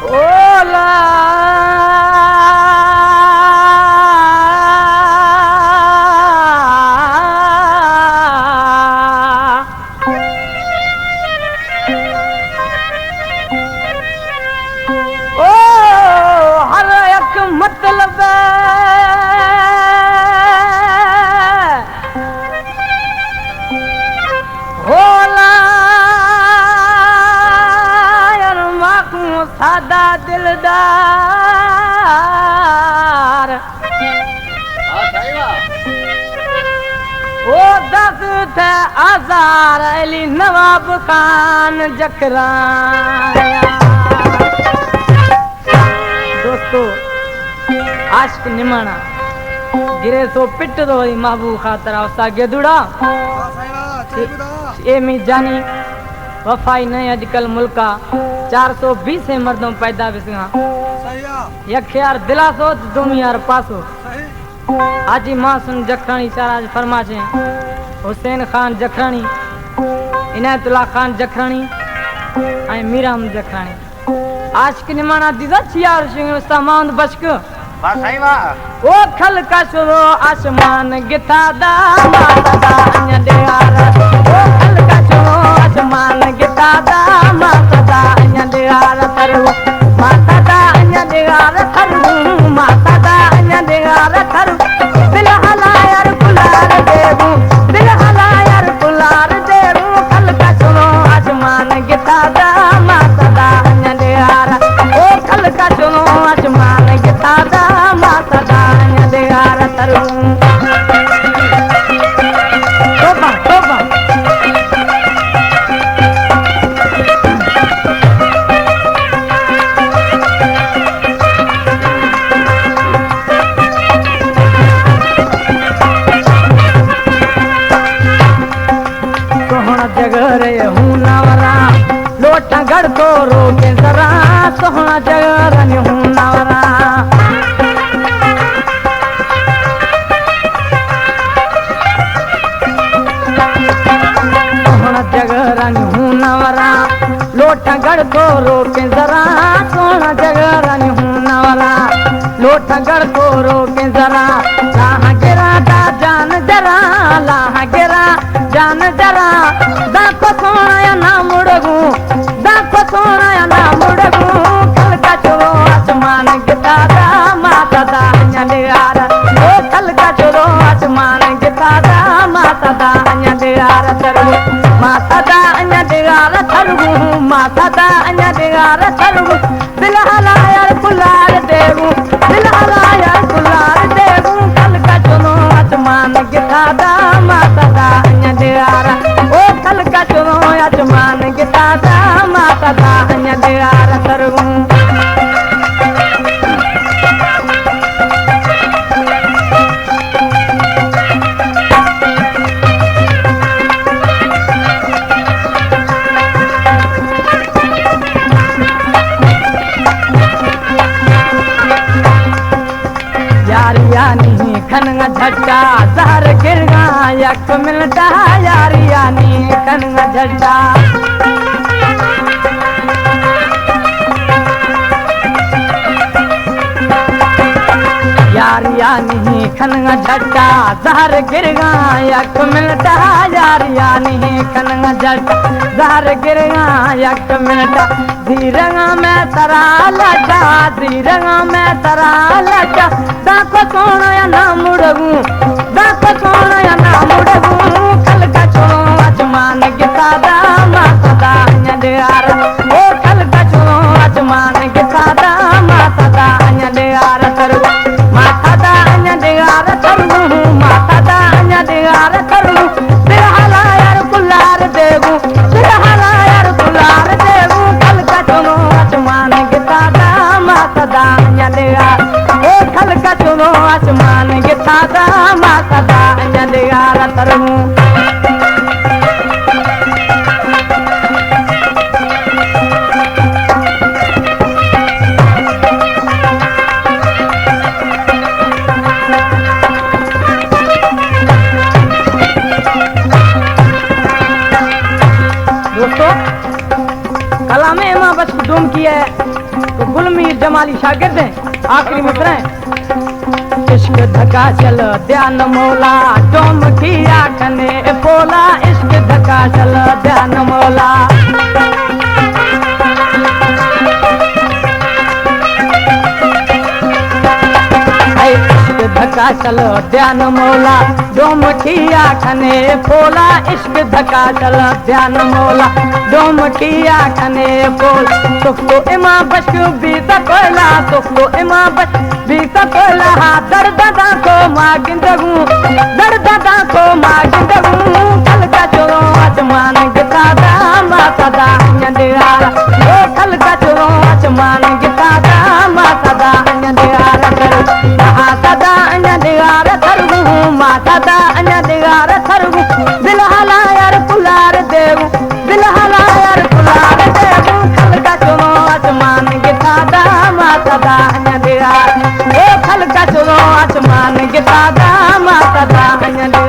ओला ओ हर एक मतलब होला सादा दिलदार ओ दस थे आजार अली नवाब खान जकराया। दोस्तों आशिक निमाना गिरे सो पिट दो महबूब खातर आवसा गेदुड़ा ए मी जानी वफाई नहीं अजकल मुल्का 420 से मर्दों पैदा विसगा यख यार दिलासो तुम यार पासो हाजी मासूम जखरानी चाराज फरमा छे हुसैन खान जखरानी इनायतुल्लाह खान जखरानी आई मीराम जखरानी आशिक निमाना दिदा यार सिंह सामान बशक वाह सही वाह ओ खल का शुरू आसमान गिथा दा माता दा अन्य देहार ओ खल का शुरू आसमान गिथा दा माता दा अन्य देहार थरू माता दा अन्य देहार थरू माता दा अन्य देहार थरू दिल हला यार कुलार देवू दिल हला यार कुलार देवू खल का शुरू आसमान गिथा दा माता दा अन्य देहार ओ खल का शुरू आसमान गिथा दा माता दा अन्य देहार थरू तोबा तोबा सोहना जगरे हूँ नवरा लोटा गढ़ को रोके जरा सोहना जगरन हूँ नवरा सोहना जगरन हूँ नवरा लोटा गढ़ को रोके जरा सोहना जगरन हूँ नवरा लोटा गढ़ को रोके जरा लाहा गिरा दा जान जरा लाहा गिरा जान जरा दाखो सोना या ना मुड़गू दाखो सोना या ना मुड़गू कल का चोरो आसमान गिता दा माता दा अन्य ओ कल का चोरो आसमान गिता दा माता दा अन्य थरू माता दा अन्य थरू माता दा अन्य थरू दिल हला यार कुलार देवू दिल हला यार कुलार देवू कल का चोरो आसमान गिता दा माता दा अन्य ओ कल का चोरो आसमान गिता दा माता दा अन्य थरू यारिया नहीं खनगा झट्टा जहर गिर गा यक मिलता यारिया नहीं खनगा झट्टा यारिया नहीं खनगा झट्टा जहर गिर गा यक मिलता यारिया नहीं खनगा झट्टा जहर गिर गा यक मिलता धीरंगा में तरा लटा धीरंगा में तरा लटा दाखो सोना या ना मुड़गू दाखो सोना या ना मुड़गू कल का छोड़ो आसमान गिता दा माता दा अन्य देहार ओ कल का छोड़ो आसमान गिता दा माता दा अन्य देहार थरू माता दा अन्य देहार थरू माता दा अन्य देहार थरू दिल हला यार कुलार देवू दिल हला यार कुलार देवू कल का छोड़ो आसमान गिता दा माता दा अन्य देहार ओ कल का छोड़ो आसमान गिता दा माता दा अन्य देहार थरू दोस्तों कला में माँ बस कुटुम की है तो गुलमी जमाली शागिर्द हैं। आखिरी मित्र हैं। इश्क धका चल ध्यान मौला डोम किया कने बोला, इश्क धका चल ध्यान मौला। इश्क धका चल ध्यान मौला डोम किया कने बोला, इश्क धका चल ध्यान मौला डोम किया कने बोल। सुख तो इमा बश्क बीता कोयला, सुख तो इमा बश्क बीता कोयला। दर्द को मागिंदगू, दर्द को मागिंदगू। कल का चोरो आसमान गिता दा माता दा अंजंदियारा, ओ कल का चोरो आसमान गिता दा माता दा अंजंदियारा करू। माता दा अंजंदियारा थरगू, माता दा अंजंदियारा थरगू। दिलहला यार पुलार देव, दिलहला यार पुलार देव। कल का चोरो आसमान गिता दा माता दा अंजंदियारा, ओ कल का चोरो आसमान गिता दा माता दा अंजंदियारा।